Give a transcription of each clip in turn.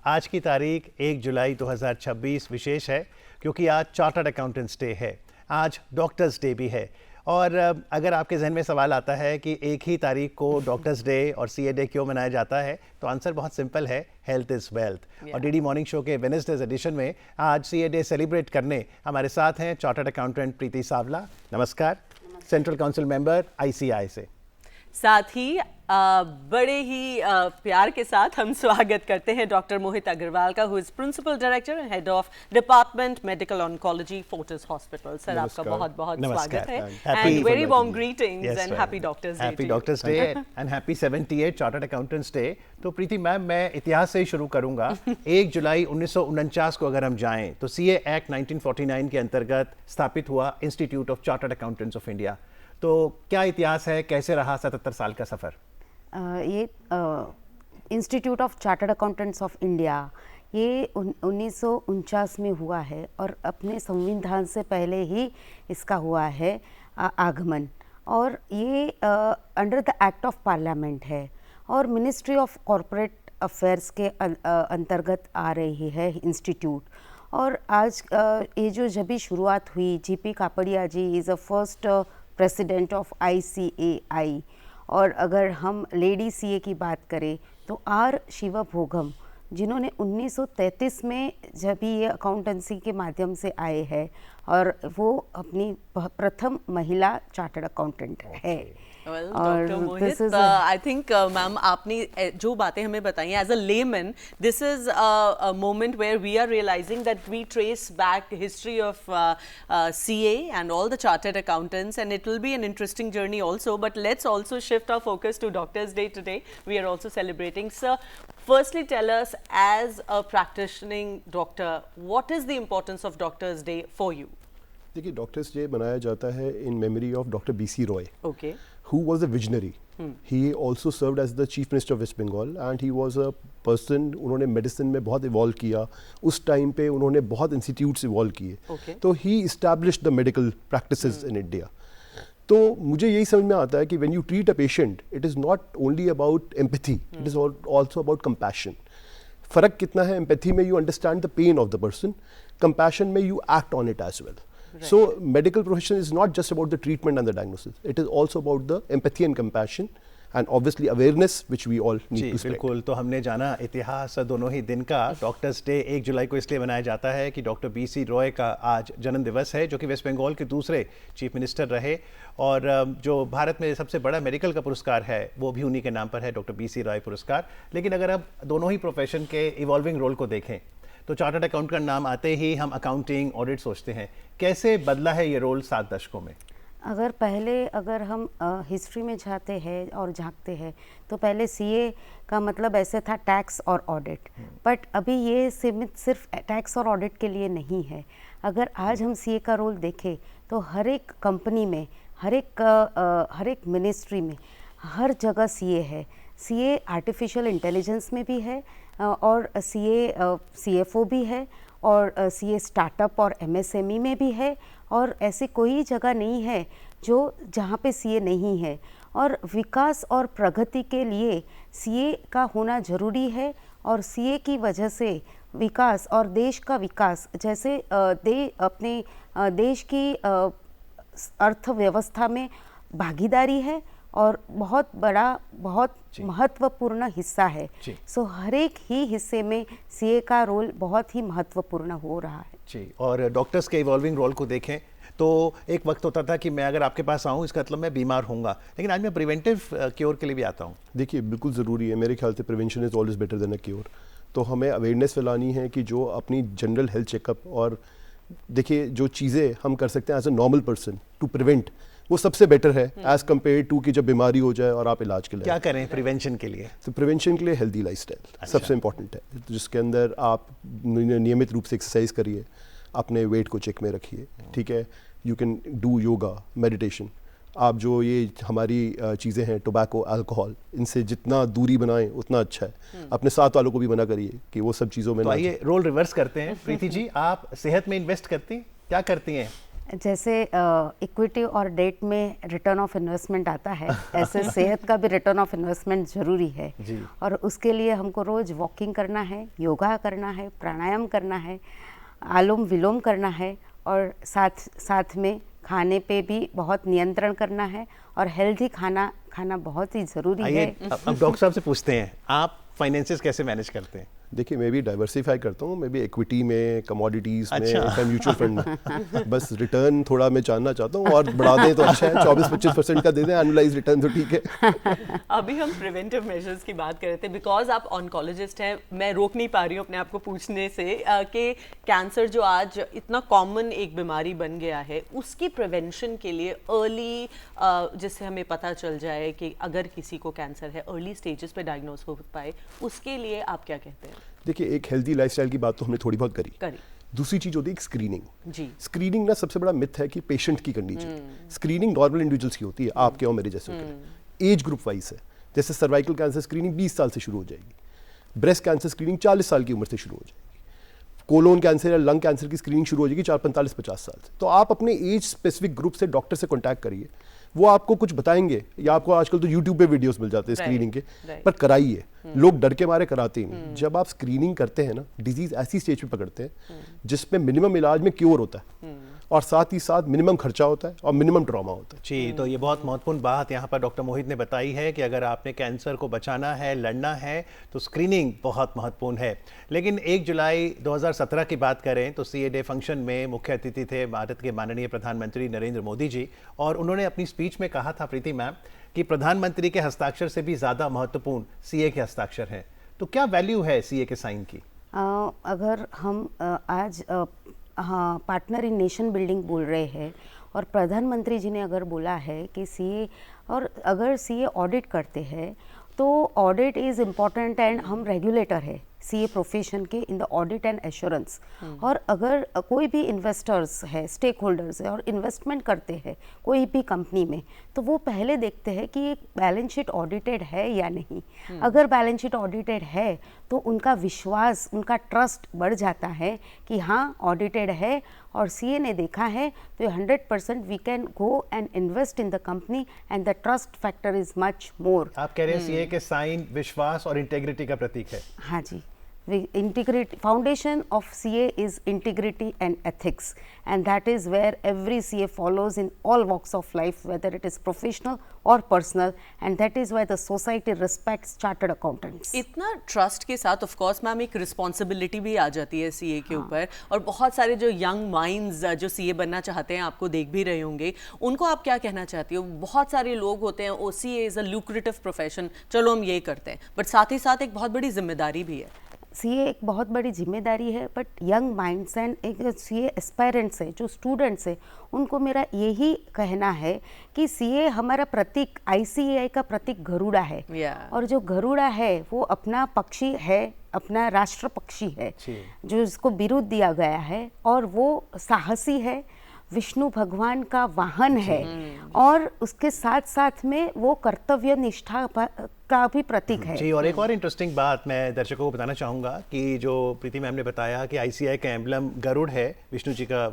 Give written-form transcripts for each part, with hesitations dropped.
आज की तारीख 1 जुलाई 2026 विशेष है क्योंकि आज चार्टर्ड अकाउंटेंट्स डे है, आज डॉक्टर्स डे भी है। और अगर आपके जहन में सवाल आता है कि एक ही तारीख को डॉक्टर्स डे और सीए डे क्यों मनाया जाता है, तो आंसर बहुत सिंपल है, हेल्थ इज़ वेल्थ। और डीडी मॉर्निंग शो के वेडनेसडे एडिशन में आज सीए डे सेलिब्रेट करने हमारे साथ हैं चार्टर्ड अकाउंटेंट प्रीति सावला। नमस्कार। सेंट्रल काउंसिल मेंबर आईसीआई से। साथ ही बड़े ही प्यार के साथ हम स्वागत करते हैं डॉक्टर मोहित अग्रवाल का, who is principal director and head of department medical oncology, Fortis hospital. Sir, आपका बहुत बहुत स्वागत है and very warm greetings and happy doctors day. Happy doctors day and happy 78 chartered accountants day. तो प्रीति मैम, मैं इतिहास से ही शुरू करूंगा। 1 जुलाई 1949 को अगर हम जाएं तो सीए एक्ट 1949 के अंतर्गत स्थापित हुआ institute of chartered accountants of India. तो क्या इतिहास है, कैसे रहा 77 साल का सफ़र? ये institute of chartered accountants of India ये 1949 में हुआ है और अपने संविधान से पहले ही इसका हुआ है आगमन। और ये under the act of parliament है और मिनिस्ट्री ऑफ कॉरपोरेट अफेयर्स के अंतर्गत आ रही है इंस्टीट्यूट। और आज ये जो जब भी शुरुआत हुई, G P Kapadia ji is a first president of ICAI. और अगर हम लेडी सीए की बात करें तो आर शिवभोगम, जिन्होंने 1933 में जब ये अकाउंटेंसी के माध्यम से आए हैं और वो अपनी प्रथम महिला चार्टर्ड अकाउंटेंट है। Well, Dr. Mohit, I think, ma'am, आपने जो बातें हमें बताई हैं, as a layman, this is a moment where we are realizing that we trace back history of CA and all the chartered accountants, and it will be an interesting journey also. But let's also shift our focus to Doctors' Day today. We are also celebrating. Sir, firstly, tell us, as a practicing doctor, what is the importance of Doctors' Day for you? देखिए, doctors day मनाया जाता है in memory of doctor BC Roy, Okay. who was a visionary. He also served as the chief minister of West Bengal and he was a person, उन्होंने medicine में बहुत evolve किया। उस time पे उन्होंने बहुत इंस्टीट्यूट्स इवॉल्व किए। Okay. तो he established the medical practices in India. तो मुझे यही समझ में आता है कि when you treat a patient, it is not only about empathy, it is also about compassion. फ़र्क कितना है, एम्पैथी में you understand the pain of the person, compassion में you act on it as well. Right. So medical profession is not just about the treatment and the diagnosis. It is also about the empathy and compassion and obviously awareness which we all need to spread. बिल्कुल। तो हमने जाना इतिहास दोनों ही दिन का। Doctors day 1 जुलाई को इसलिए मनाया जाता है कि डॉक्टर बीसी रॉय का आज जन्म दिवस है, जो कि वेस्ट बंगाल के दूसरे चीफ मिनिस्टर रहे। और जो भारत में सबसे बड़ा मेडिकल का पुरस्कार है वो भी उन्हीं के नाम पर है, डॉक्टर बीसी रॉय पुरस्कार। लेकिन अगर अब दोनों ही प्रोफेशन के इवॉल्विंग रोल को देखें तो चार्टर्ड अकाउंट का नाम आते ही हम अकाउंटिंग, ऑडिट सोचते हैं। कैसे बदला है ये रोल 7 दशकों में? अगर हम हिस्ट्री में जाते हैं और झांकते हैं तो पहले सीए का मतलब ऐसे था टैक्स और ऑडिट, बट अभी ये सीमित सिर्फ टैक्स और ऑडिट के लिए नहीं है। अगर आज हम सीए का रोल देखें तो हर एक कंपनी में, हर एक मिनिस्ट्री में, हर जगह सीए है। सीए आर्टिफिशियल इंटेलिजेंस में भी है और सीएफओ भी है और सीए स्टार्टअप और एमएसएमई में भी है। और ऐसी कोई जगह नहीं है जहाँ पे सीए नहीं है। और विकास और प्रगति के लिए सीए का होना ज़रूरी है और सीए की वजह से विकास और देश का विकास, जैसे अपने देश की अर्थव्यवस्था में भागीदारी है और बहुत बड़ा, बहुत महत्वपूर्ण हिस्सा है। सो हर एक ही हिस्से में सीए का रोल बहुत ही महत्वपूर्ण हो रहा है जी। और डॉक्टर्स के इवॉल्विंग रोल को देखें तो एक वक्त होता था कि मैं अगर आपके पास आऊँ इसका मतलब मैं बीमार होऊंगा, लेकिन आज मैं प्रिवेंटिव क्योर के लिए भी आता हूँ। देखिए, बिल्कुल ज़रूरी है। मेरे ख्याल से prevention is always better than a cure. तो हमें अवेयरनेस फैलानी है कि जो अपनी जनरल हेल्थ चेकअप, और देखिए जो चीज़ें हम कर सकते हैं as a normal person to prevent, वो सबसे बेटर है एज कम्पेयर टू कि जब बीमारी हो जाए और आप इलाज के लिए। क्या करें प्रिवेंशन के लिए? तो प्रिवेंशन के लिए हेल्दी लाइफस्टाइल सबसे इंपॉर्टेंट है, जिसके अंदर आप नियमित रूप से एक्सरसाइज करिए, अपने वेट को चेक में रखिए, ठीक है। You can do yoga, meditation. आप जो ये हमारी चीज़ें हैं, टोबैको, अल्कोहल, इनसे जितना दूरी बनाएं उतना अच्छा है। अपने साथ वालों को भी मना करिए कि वो सब चीज़ों में। तो आइए रोल रिवर्स करते हैं। प्रीति जी, आप सेहत में इन्वेस्ट करती हैं, क्या करती हैं? जैसे इक्विटी और डेट में रिटर्न ऑफ इन्वेस्टमेंट आता है, ऐसे सेहत का भी रिटर्न ऑफ इन्वेस्टमेंट ज़रूरी है। जी। और उसके लिए हमको रोज़ वॉकिंग करना है, योगा करना है, प्राणायाम करना है, आलोम विलोम करना है, और साथ में खाने पे भी बहुत नियंत्रण करना है, और हेल्दी खाना खाना बहुत ही ज़रूरी है। आइए अब डॉक्टर साहब से पूछते हैं, आप फाइनेंसेस कैसे मैनेज करते हैं? देखिए, मैं भी डाइवर्सिफाई करता हूँ, मैं भी इक्विटी में, कमोडिटीज़ अच्छा। में, म्यूचुअल फंड में। बस रिटर्न थोड़ा मैं जानना चाहता हूँ, और बढ़ा दें तो अच्छा है, 24-25% का दे दें एनुअलाइज रिटर्न तो ठीक है। अभी हम प्रिवेंटिव मेजर्स की बात कर रहे थे, बिकॉज आप ऑन्कोलॉजिस्ट हैं, मैं रोक नहीं पा रही हूँ अपने आप को पूछने से कि कैंसर जो आज इतना कॉमन एक बीमारी बन गया है, उसकी प्रिवेंशन के लिए अर्ली, जिससे हमें पता चल जाए कि अगर किसी को कैंसर है, अर्ली स्टेजेस पे डायग्नोस हो पाए, उसके लिए आप क्या कहते हैं? देखिए, एक हेल्दी लाइफस्टाइल की बात तो हमने थोड़ी बहुत करी। दूसरी चीज़ होती है स्क्रीनिंग। जी। स्क्रीनिंग ना सबसे बड़ा मिथ है कि पेशेंट की करनी चाहिए। स्क्रीनिंग नॉर्मल इंडिविजुअल्स की होती है, आपके और मेरे जैसे के लिए। एज ग्रुप वाइज है, जैसे सर्वाइकल कैंसर स्क्रीनिंग 20 साल से शुरू हो जाएगी, ब्रेस्ट कैंसर स्क्रीनिंग 40 साल की उम्र से शुरू हो जाएगी, कोलोन कैंसर या लंग कैंसर की स्क्रीनिंग शुरू हो जाएगी 45-50 साल से। तो आप अपने एज स्पेसिफिक ग्रुप से डॉक्टर से कॉन्टैक्ट करिए, वो आपको कुछ बताएंगे, या आपको आजकल तो यूट्यूब पे वीडियोस मिल जाते हैं स्क्रीनिंग के, पर कराइए। लोग डर के मारे कराते ही नहीं। जब आप स्क्रीनिंग करते हैं ना, डिजीज ऐसी स्टेज पे पकड़ते हैं जिसमें मिनिमम इलाज में क्योर होता है, और साथ ही साथ मिनिमम खर्चा होता है और मिनिमम ट्रॉमा होता है। जी, तो ये बहुत महत्वपूर्ण बात यहाँ पर डॉक्टर मोहित ने बताई है कि अगर आपने कैंसर को बचाना है, लड़ना है, तो स्क्रीनिंग बहुत महत्वपूर्ण है। लेकिन 1 जुलाई 2017 की बात करें तो सीए डे फंक्शन में मुख्य अतिथि थे भारत के माननीय प्रधानमंत्री नरेंद्र मोदी जी, और उन्होंने अपनी स्पीच में कहा था, प्रीति मैम, कि प्रधानमंत्री के हस्ताक्षर से भी ज़्यादा महत्वपूर्ण सीए के हस्ताक्षर हैं। तो क्या वैल्यू है सीए के साइन की? अगर हम आज हाँ पार्टनर इन नेशन बिल्डिंग बोल रहे हैं, और प्रधानमंत्री जी ने अगर बोला है कि सीए, और अगर सीए ऑडिट करते हैं तो ऑडिट इज़ इम्पॉर्टेंट, एंड हम रेगुलेटर है सीए प्रोफेशन के in the audit and assurance. और अगर कोई भी इन्वेस्टर्स है, स्टेक होल्डर्स है, और इन्वेस्टमेंट करते हैं कोई भी कंपनी में, तो वो पहले देखते हैं कि एक बैलेंस शीट ऑडिटेड है या नहीं। अगर बैलेंस शीट ऑडिटेड है तो उनका विश्वास, उनका ट्रस्ट बढ़ जाता है कि हाँ ऑडिटेड है, और सीए ने देखा है, तो 100% we can go and invest in the company, and the trust factor is much more. आप कह रहे हैं सीए के साइन विश्वास और इंटेग्रिटी का प्रतीक है? हाँ जी, integrity, foundation of CA is integrity and ethics, and that is where every CA follows in all walks of life, whether it is professional or personal, and that is why the society respects chartered accountants. इतना trust के साथ of course ma'am एक responsibility भी आ जाती है CA के ऊपर, और बहुत सारे जो यंग माइंड्स जो सीए बनना चाहते हैं, आपको देख भी रहे होंगे, उनको आप क्या कहना चाहती हो? बहुत सारे लोग होते हैं, oh CA is a lucrative profession, चलो हम ये करते हैं, बट साथ ही साथ एक बहुत बड़ी जिम्मेदारी भी है। सीए एक बहुत बड़ी जिम्मेदारी है, बट यंग माइंड्स एंड एक सीए एस्पायरेंट्स है, जो स्टूडेंट्स है, उनको मेरा यही कहना है कि सीए हमारा प्रतीक, आईसीएआई का प्रतीक गरुड़ा है। और जो गरुड़ा है वो अपना पक्षी है, अपना राष्ट्र पक्षी है, जो इसको बिरुद दिया गया है, और वो साहसी है, विष्णु भगवान का वाहन है, और उसके साथ साथ में वो कर्तव्य निष्ठा का भी प्रतीक है। जी, और एक और इंटरेस्टिंग बात मैं दर्शकों को बताना चाहूँगा कि जो प्रीति मैम ने बताया कि आईसीआई का एम्बलम गरुड़ है, विष्णु जी का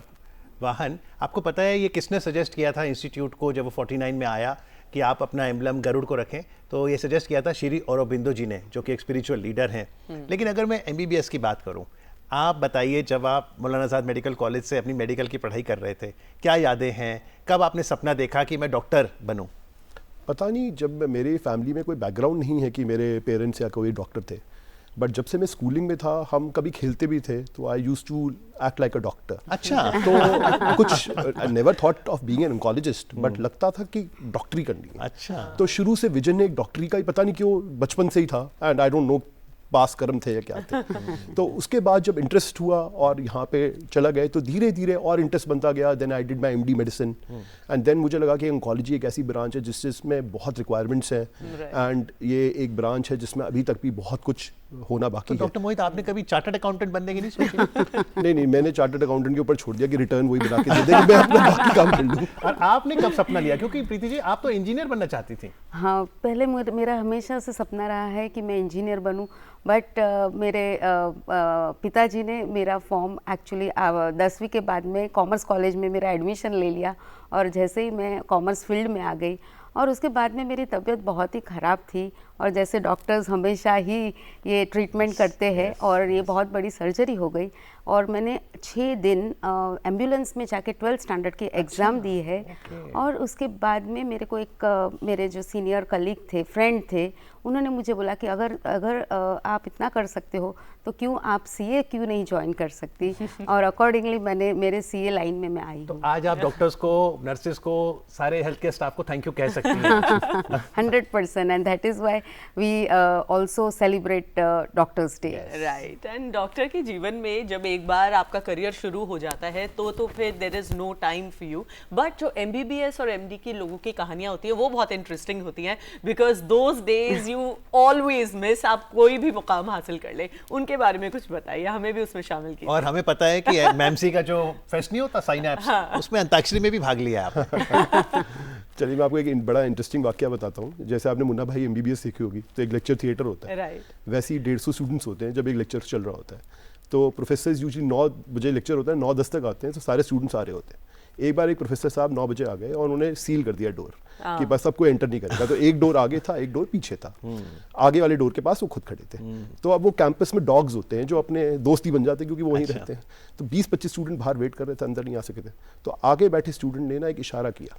वाहन। आपको पता है ये किसने सजेस्ट किया था इंस्टीट्यूट को जब वो 49 में आया कि आप अपना एम्बलम गरुड़ को रखें? तो ये सजेस्ट किया था श्री औरोबिंदो जी ने, जो कि एक स्पिरिचुअल लीडर हैं। लेकिन अगर मैं एमबीबीएस की बात करूँ, आप बताइए, जब आप मौलाना आज़ाद मेडिकल कॉलेज से अपनी मेडिकल की पढ़ाई कर रहे थे, क्या यादें हैं? कब आपने सपना देखा कि मैं डॉक्टर बनूं? पता नहीं, जब मेरी फैमिली में कोई बैकग्राउंड नहीं है कि मेरे पेरेंट्स या कोई डॉक्टर थे, बट जब से मैं स्कूलिंग में था, हम कभी खेलते भी थे, तो I used to act like a doctor. अच्छा। तो कुछ I never thought of being an oncologist, but लगता था कि डॉक्टरी करनी है। अच्छा। तो शुरू से विजन एक डॉक्टरी का ही, पता नहीं क्यों बचपन से ही था, एंड आई डोंट नो पास कर्म थे या क्या थे। तो उसके बाद जब इंटरेस्ट हुआ और यहाँ पे चला गए, तो धीरे धीरे और इंटरेस्ट बनता गया। Then I did my MD medicine, and then मुझे लगा कि ऑन्कोलॉजी एक ऐसी ब्रांच है जिसमें बहुत रिक्वायरमेंट्स हैं, एंड ये एक ब्रांच है जिसमें अभी तक भी बहुत कुछ होना बाकी तो है। डॉक्टर मोहित, आपने कभी चार्टर्ड अकाउंटेंट बनने की नहीं सोची? नहीं, मैंने चार्टर्ड अकाउंटेंट के ऊपर छोड़ दिया कि रिटर्न वही बना के दे दे कि मैं अपना बाकी काम कर लूँ। और आपने कब सपना लिया? क्योंकि प्रीति जी, आप तो इंजीनियर बनना चाहती थी। हाँ, पहले मेरा हमेशा से सपना रहा है कि मैं इंजीनियर बनूं, बट मेरे पिताजी ने मेरा फॉर्म एक्चुअली 10वीं के बाद में कॉमर्स कॉलेज में मेरा एडमिशन ले लिया, और जैसे ही मैं कॉमर्स फील्ड में आ गई, और उसके बाद में मेरी तबीयत बहुत ही ख़राब थी, और जैसे डॉक्टर्स हमेशा ही ये ट्रीटमेंट करते हैं, और ये बहुत बड़ी सर्जरी हो गई, और मैंने 6 दिन एम्बुलेंस में जाके 12th स्टैंडर्ड की एग्ज़ाम दी है। और उसके बाद में मेरे को एक मेरे जो सीनियर कलीग थे, फ्रेंड थे, उन्होंने मुझे बोला कि अगर आप इतना कर सकते हो तो क्यों आप सीए क्यों नहीं ज्वाइन कर सकती, और अकॉर्डिंगली मैंने मेरे सीए लाइन में मैं आई तो हूँ। आज आप डॉक्टर्स को, नर्सेस को, सारे हेल्थ केयर स्टाफ को थैंक यू कह सकती हैं। 100%, and that is why we also celebrate doctors day. Right, and doctor के जीवन में जब एक बार आपका करियर शुरू हो जाता है तो फिर there is no time for you, but जो एमबीबीएस और एमडी की लोगों की कहानियां होती है वो बहुत इंटरेस्टिंग होती हैं, because those days you always miss, आप कोई भी मुकाम हासिल कर ले, उनके बारे में कुछ बताइए, हमें भी उसमें शामिल कीजिए। और हमें पता है कि मैमसी का जो फेस्ट नहीं होता साइनैप्स, उसमें अंताक्षरी में भी भाग लिया आप। चलिए, मैं आपको एक बड़ा इंटरेस्टिंग वाकया बताता हूँ। जैसे आपने मुन्ना भाई एमबीबीएस सीखी होगी, तो एक लेक्चर थिएटर होता है, राइट, वैसे ही 150 स्टूडेंट्स होते हैं जब एक लेक्चर चल रहा होता है। तो प्रोफेसर यूजुअली 9 बजे लेक्चर होता है, 9:10 तक आते हैं, तो सारे स्टूडेंट्स आ रहे होते हैं। एक बार एक प्रोफेसर साहब 9 बजे आ गए और उन्होंने सील कर दिया डोर कि बस सबको एंटर नहीं करेगा। तो एक डोर आगे था, एक डोर पीछे था। आगे वाले डोर के पास वो खुद खड़े थे। तो अब वो कैंपस में डॉग्स होते हैं जो अपने दोस्ती बन जाते हैं क्योंकि वो वहीं रहते हैं। तो 20-25 स्टूडेंट बाहर वेट कर रहे थे, अंदर नहीं आ सके थे। तो आगे बैठे स्टूडेंट ने ना एक इशारा किया,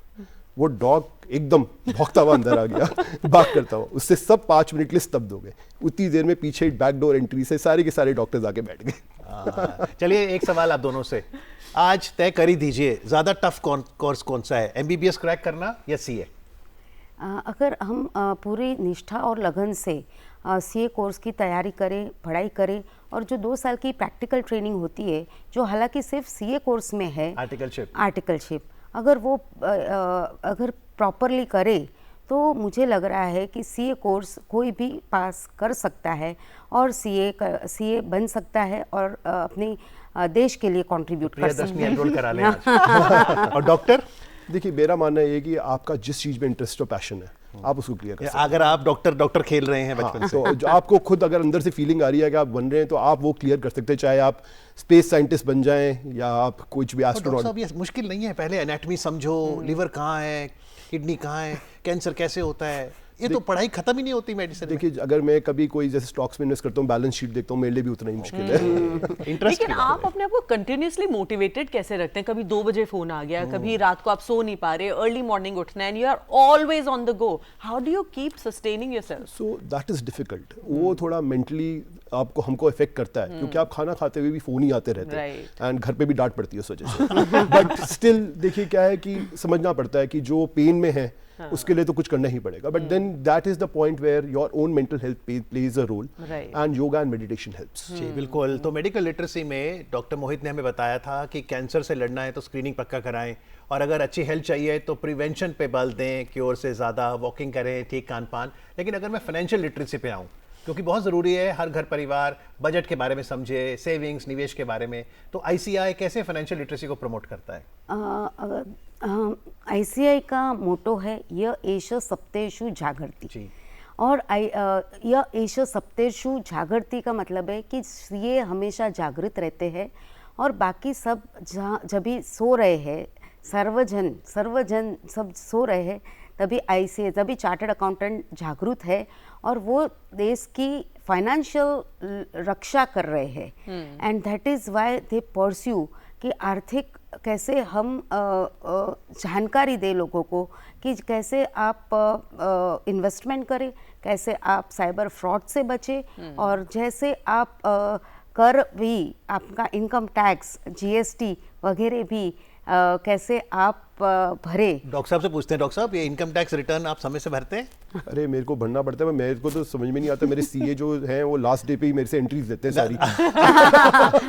वो डॉग एकदम भौंकता हुआ अंदर आ गया, भाग करता हुआ। उससे सब 5 मिनट के लिए स्तब्ध हो गए। उतनी देर में पीछे बैक डोर एंट्री से सारे के सारे डॉक्टर्स आके बैठ गए। चलिए, एक सवाल आप दोनों से आज तय कर ही दीजिए, ज्यादा टफ कोर्स कौन सा है, एमबीबीएस क्रैक करना या सीए? अगर हम पूरी निष्ठा और लगन से सीए कोर्स की तैयारी करें, पढ़ाई करें, और जो 2 साल की प्रैक्टिकल ट्रेनिंग होती है, जो हालांकि सिर्फ सीए कोर्स में है, आर्टिकलशिप, अगर वो अगर प्रॉपरली करे तो मुझे लग रहा है कि सीए कोर्स कोई भी पास कर सकता है और सीए बन सकता है और अपनी देश के लिए कंट्रीब्यूट कर सकता है। एनरोल करा लें आज। और डॉक्टर? देखिए, मेरा मानना है कि आपका जिस चीज़ में इंटरेस्ट और पैशन है, आप उसको क्लियर कर सकते हैं। अगर आप डॉक्टर खेल रहे हैं बचपन से, तो जो आपको खुद अगर अंदर से फीलिंग आ रही है कि आप बन रहे हैं, तो आप वो क्लियर कर सकते हैं। चाहे आप स्पेस साइंटिस्ट बन जाएं या आप कुछ भी एस्ट्रोनॉट। ये मुश्किल नहीं है, पहले एनाटॉमी समझो, लिवर कहाँ है, किडनी कहाँ है, कैंसर कैसे होता है, ये तो पढ़ाई खत्म ही नहीं होती मेडिसिन में। देखिए, अगर मैं कभी कोई जैसे स्टॉक्स में इन्वेस्ट करता हूँ, बैलेंस शीट देखता हूँ, मेरे लिए भी उतना ही मुश्किल है। लेकिन आप अपने आप को कंटिन्यूअसली मोटिवेटेड कैसे रखते हैं? कभी 2 बजे फोन आ गया, कभी रात को आप सो नहीं पा रहे, अर्ली मॉर्निंग उठना है, you are always on the go, how do you keep sustaining yourself? So that is difficult. वो थोड़ा मेंटली हमको इफेक्ट करता है, क्योंकि आप खाना खाते हुए भी फोन ही आते रहते हैं, एंड घर पे भी डांट पड़ती है उस वजह से। बट स्टिल देखिए, क्या है कि समझना पड़ता है कि जो पेन में है उसके लिए तो कुछ करना ही पड़ेगा। But then that is the point where your own mental health plays a role, and yoga and meditation helps. जी बिल्कुल। तो मेडिकल लिटरेसी में डॉक्टर मोहित ने हमें बताया था कि कैंसर से लड़ना है तो स्क्रीनिंग पक्का कराएं, और अगर अच्छी हेल्थ चाहिए तो प्रिवेंशन पे बल दें, क्योर से ज़्यादा, वॉकिंग करें, ठीक खान पान। लेकिन अगर मैं फाइनेंशियल लिटरेसी पे आऊँ, क्योंकि बहुत ज़रूरी है, हर घर परिवार बजट के बारे में समझे, सेविंग्स, निवेश के बारे में, तो आईसीआई कैसे फाइनेंशियल लिटरेसी को प्रमोट करता है? आईसीआई का मोटो है य एष सप्तेषु जागर्ति, और य एष सप्तेषु जागर्ति का मतलब है कि ये हमेशा जागृत रहते हैं, और बाकी सब जब भी सो रहे हैं, सर्वजन सब सो रहे हैं, तभी तभी चार्टर्ड अकाउंटेंट जागरूक है और वो देश की फाइनेंशियल रक्षा कर रहे हैं। And that is why they pursue कि आर्थिक कैसे हम जानकारी दे लोगों को कि कैसे आप इन्वेस्टमेंट करें, कैसे आप साइबर फ्रॉड से बचें, और जैसे आप कर भी, आपका इनकम टैक्स, जीएसटी वगैरह भी कैसे आप भरे। डॉक्टर साहब से पूछते हैं, डॉक्टर साहब ये इनकम टैक्स रिटर्न आप समय से भरते हैं? अरे मेरे को भरना पड़ता है, मेरे को तो समझ में नहीं आता, मेरे सीए जो हैं वो लास्ट डे पे ही मेरे से एंट्रीज देते हैं सारी।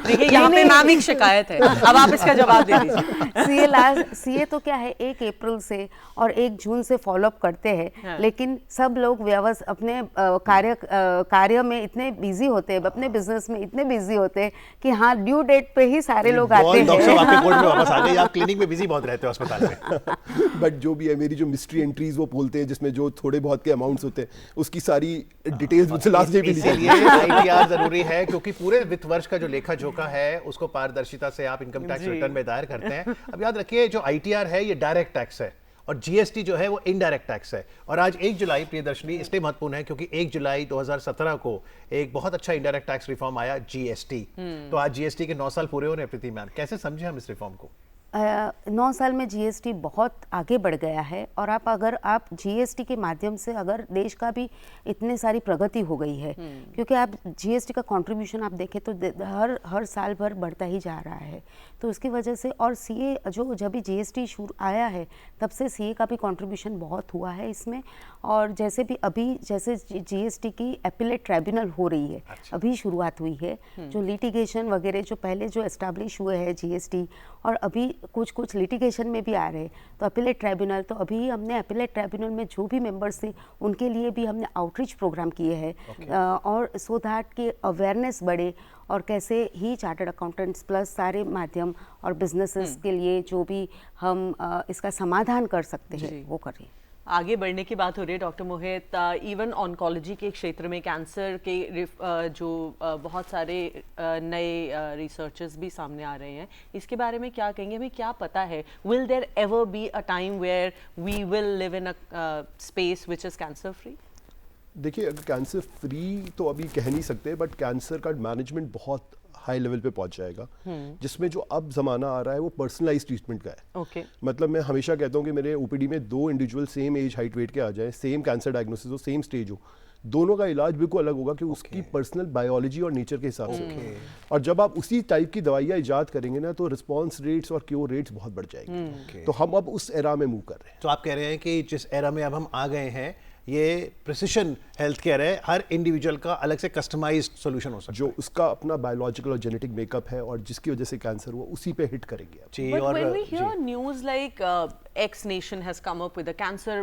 देखिए यहाँ पे मैम एक शिकायत है, अब आप इसका जवाब दे दीजिए। सीए तो क्या है 1 अप्रैल से और 1 जून से फॉलोअप करते हैं, हाँ। लेकिन सब लोग अपने कार्य में इतने बिजी होते हैं, अपने बिजनेस में इतने बिजी होते हैं कि हाँ ड्यू डेट पे ही सारे लोग आते हैं। डॉक्टर साहब आपके कोर्ट में वापस आ गए, आप क्लिनिक में बिजी बहुत रहते हो अस्पताल में। बट जो भी है मेरी जो मिस्ट्री एंट्रीज वो बोलते हैं जिसमें जो थोड़े बहुत के अमाउंट्स होते हैं उसकी सारी डिटेल्स मुझसे लास्ट डे पे इसीलिए आईटीआर जरूरी है, क्योंकि पूरे वित्त वर्ष का जो लेखा जोखा है उसको पारदर्शिता से आप इनकम टैक्स रिटर्न में दायर करते हैं। अब याद रखिए जो आईटीआर है ये डायरेक्ट टैक्स है और जीएसटी जो है वो इनडायरेक्ट टैक्स है। और आज 1 जुलाई प्रियदर्शनी इसलिए महत्वपूर्ण है क्योंकि 1 जुलाई 2017 को एक बहुत अच्छा इनडायरेक्ट टैक्स रिफॉर्म आया, जीएसटी। तो आज जीएसटी के 9 साल पूरे हो रहे हैं। प्रीति मैम, कैसे समझे हम इस रिफॉर्म को? 9 साल में जीएसटी बहुत आगे बढ़ गया है और अगर आप जीएसटी के माध्यम से अगर देश का भी इतनी सारी प्रगति हो गई है, क्योंकि आप जीएसटी का कंट्रीब्यूशन आप देखें तो हर साल भर बढ़ता ही जा रहा है। तो उसकी वजह से और सीए जब भी जीएसटी शुरू आया है तब से सीए का भी कंट्रीब्यूशन बहुत हुआ है इसमें। और जैसे जीएसटी की एपिलेट ट्राइब्यूनल हो रही है, अभी शुरुआत हुई है, जो लिटिगेशन वगैरह जो पहले जो एस्टैब्लिश हुए हैं जीएसटी और अभी कुछ लिटिगेशन में भी आ रहे हैं, तो अपीलेट ट्राइब्यूनल, तो अभी हमने अपीलेट ट्राइब्यूनल में जो भी मेंबर्स थे उनके लिए भी हमने आउटरीच प्रोग्राम किए हैं और सो दैट कि अवेयरनेस बढ़े और कैसे ही चार्टर्ड अकाउंटेंट्स प्लस सारे माध्यम और बिजनेसेस के लिए जो भी हम इसका समाधान कर सकते हैं वो करें। आगे बढ़ने की बात हो रही है डॉक्टर मोहित, इवन ऑन्कोलॉजी के क्षेत्र में कैंसर के जो बहुत सारे नए रिसर्चेस भी सामने आ रहे हैं, इसके बारे में क्या कहेंगे? हमें क्या पता है? Will there ever be a time where we will live in a space which is cancer free? देखिए, अगर कैंसर फ्री तो अभी कह नहीं सकते, बट कैंसर का मैनेजमेंट बहुत हाई लेवल पे पहुंच जाएगा, जिसमें जो अब जमाना आ रहा है वो पर्सनलाइज ट्रीटमेंट का है। Okay. मतलब मैं हमेशा कहता हूँ कि मेरे ओपीडी में 2 individual same age height weight के आ जाए, सेम कैंसर डायग्नोसिस हो, सेम स्टेज हो, दोनों का इलाज बिल्कुल अलग होगा कि उसकी पर्सनल बायोलॉजी और नेचर के हिसाब से। और जब आप उसी टाइप की दवाइयाँ इजाद करेंगे ना तो रिस्पॉन्स रेट्स और क्योर रेट्स बहुत बढ़ जाएंगे। तो हम अब उस एरा में मूव कर रहे हैं। तो आप कह रहे हैं कि जिस एरा में अब हम आ गए हैं ये प्रिसिशन हेल्थ केयर है, हर इंडिविजुअल का अलग से कस्टमाइज्ड सॉल्यूशन हो सकता है, जो उसका अपना बायोलॉजिकल और जेनेटिक मेकअप है और जिसकी वजह से कैंसर हुआ उसी पे हिट करेंगे। जी, But और when we hear news like X nation has come up with a cancer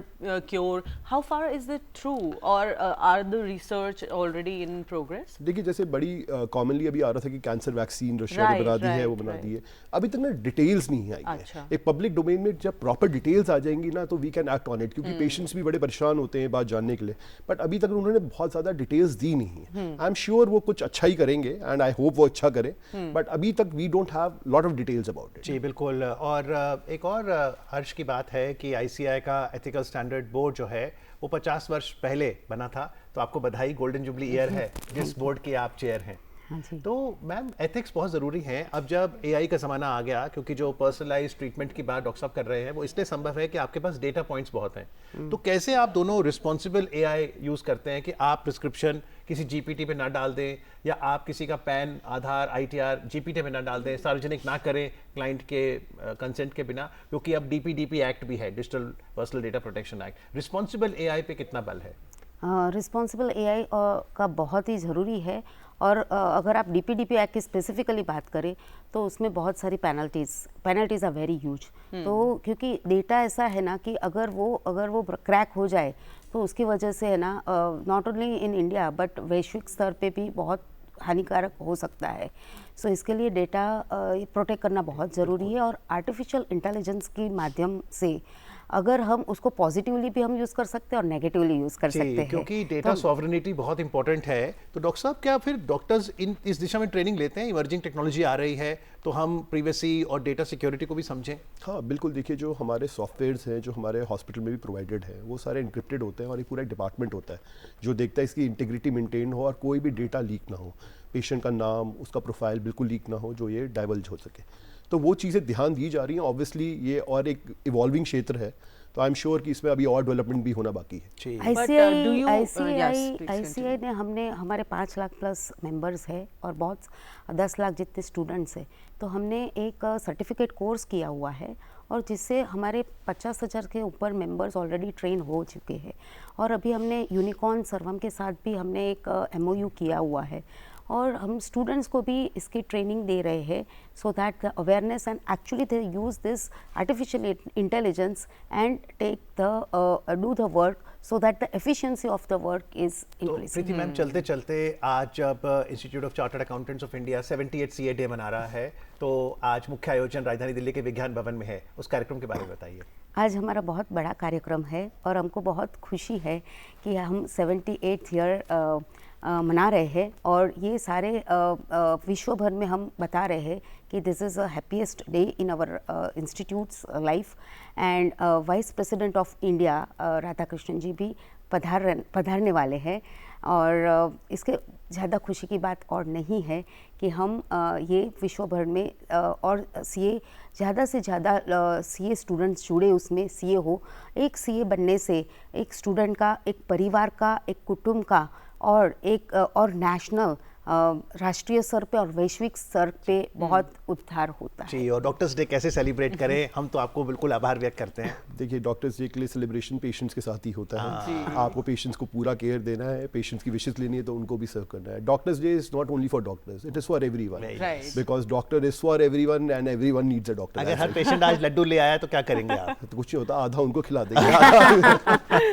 cure, how far is it true or are the research already in progress? देखिए, जैसे बड़ी कॉमनली अभी आ रहा था कि कैंसर वैक्सीन रशिया ने बना दी है, वो बना दी है, अभी तक ना डिटेल्स नहीं आई है। एक पब्लिक डोमेन में जब प्रॉपर डिटेल्स आ जाएंगी ना तो we can act on it, क्योंकि पेशेंट्स भी बड़े परेशान होते हैं बात जानने के लिए, बट अभी तक उन्होंने बहुत ज्यादा डिटेल्स दी नहीं है। आई एम श्योर वो कुछ अच्छा ही करेंगे एंड आई होप वो अच्छा करें, बट अभी तक we don't have lot of details about it. जी बिल्कुल। और एक और हर्ष की बात है कि आईसीआई का एथिकल स्टैंडर्ड बोर्ड जो है वो 50 वर्ष पहले बना था, तो आपको बधाई, गोल्डन जुबली ईयर है जिस बोर्ड के आप चेयर हैं। तो मैम एथिक्स बहुत ज़रूरी है अब जब एआई का ज़माना आ गया, क्योंकि जो पर्सनलाइज्ड ट्रीटमेंट की बात डॉक्टर साहब कर रहे हैं वो इसलिए संभव है कि आपके पास डेटा पॉइंट्स बहुत हैं। तो कैसे आप दोनों रिस्पॉन्सिबल एआई यूज़ करते हैं कि आप प्रिस्क्रिप्शन किसी जीपीटी पे ना डाल दें या आप किसी का पैन, आधार, आईटीआर जीपीटी पे ना डाल दें, सार्वजनिक ना करें क्लाइंट के कंसेंट के बिना, क्योंकि अब डीपीडीपी एक्ट भी है, digital personal data protection act. Responsible AI पे कितना बल है? रिस्पॉन्सिबल एआई का बहुत ही ज़रूरी है और अगर आप डीपीडीपी एक्ट की स्पेसिफिकली बात करें तो उसमें बहुत सारी पेनल्टीज आर वेरी ह्यूज। तो क्योंकि डेटा ऐसा है ना कि अगर वो क्रैक हो जाए तो उसकी वजह से है ना not only in India but वैश्विक स्तर पे भी बहुत हानिकारक हो सकता है। सो इसके लिए डेटा प्रोटेक्ट करना बहुत ज़रूरी है और आर्टिफिशियल इंटेलिजेंस के माध्यम से अगर हम उसको पॉजिटिवली भी हम यूज़ कर सकते हैं और नेगेटिवली यूज़ कर सकते हैं, क्योंकि डेटा सॉवरेनिटी बहुत इंपॉर्टेंट है। तो डॉक्टर साहब क्या फिर डॉक्टर्स इस दिशा में ट्रेनिंग लेते हैं? इमर्जिंग टेक्नोलॉजी आ रही है तो हम प्रिवेसी और डेटा सिक्योरिटी को भी समझें। हाँ बिल्कुल, देखिए जो हमारे सॉफ्टवेयर्स हैं जो हमारे हॉस्पिटल में भी प्रोवाइडेड है वो सारे इंक्रिप्टेड होते हैं और एक पूरा डिपार्टमेंट होता है जो देखता है इसकी इंटीग्रिटी मेंटेन हो और कोई भी डेटा लीक ना हो, पेशेंट का नाम, उसका प्रोफाइल बिल्कुल लीक ना हो जो ये डाइवल्ज हो सके। तो वो चीज़ें ध्यान दी जा रही हैं। ऑब्वियसली ये और एक इवॉल्विंग क्षेत्र है, तो आई एम श्योर कि इसमें अभी और डेवलपमेंट भी होना बाकी है। जी do you- yes, please ICI ने हमने हमारे 5 लाख प्लस मेंबर्स है और बहुत 10 लाख जितने स्टूडेंट्स हैं, तो हमने एक सर्टिफिकेट कोर्स किया हुआ है और जिससे हमारे 50,000 के ऊपर मेंबर्स ऑलरेडी ट्रेन हो चुके हैं। और अभी हमने यूनिकॉर्न सर्वम के साथ भी हमने एक एमओयू किया हुआ है और हम स्टूडेंट्स को भी इसकी ट्रेनिंग दे रहे हैं so that the awareness and actually they use this artificial intelligence and take the do the work so that the efficiency of the work is to increasing. Preeti ma'am, चलते चलते आज जब institute of chartered accountants of India 78 CA day मना रहा है, तो आज मुख्य आयोजन राजधानी दिल्ली के विज्ञान भवन में है, उस कार्यक्रम के बारे में बताइए। आज हमारा बहुत बड़ा कार्यक्रम है और हमको बहुत खुशी है कि हम 78th ईयर मना रहे हैं और ये सारे विश्व भर में हम बता रहे हैं कि this is a happiest day in our institute's life. And vice president of India Radhakrishnan ji भी पधारने वाले हैं और इसके ज़्यादा खुशी की बात और नहीं है कि हम ये विश्व भर में और सीए ज़्यादा से ज़्यादा सीए स्टूडेंट्स जुड़े उसमें सीए हो। एक सीए बनने से एक स्टूडेंट का, एक परिवार का, एक कुटुंब का और एक और नेशनल राष्ट्रीय स्तर पे और वैश्विक स्तर पे बहुत उद्धार होता है। जी, और डॉक्टर्स डे कैसे सेलिब्रेट करें, हम तो आपको बिल्कुल आभार व्यक्त करते हैं। देखिए, डॉक्टर्स डे के लिए सेलिब्रेशन पेशेंट्स के साथ ही होता है। आपको पेशेंट्स को पूरा केयर देना है, पेशेंट्स की विशेस लेनी है तो उनको भी सर्व करना है। Doctors day is not only for doctors, it is for everyone, Right. Because doctor is for everyone and everyone needs a doctor. अगर हर पेशेंट आज लड्डू ले आया तो क्या करेंगे आप? तो कुछ नहीं होता, आधा उनको खिला देंगे।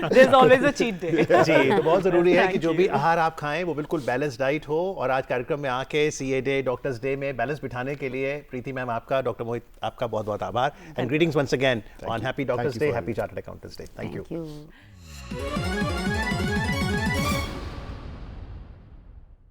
There's always a cheat day. जी, तो बहुत ज़रूरी है कि Thank जो भी you. आहार आप खाएं वो बिल्कुल बैलेंस डाइट हो। और आज कार्यक्रम में आके सीए डे, डॉक्टर्स डे में बैलेंस बिठाने के लिए प्रीति मैम आपका, डॉक्टर मोहित आपका बहुत बहुत आभार and greetings once again on happy doctors you day, for happy having me. Chartered accountants day. Thank you. Thank you.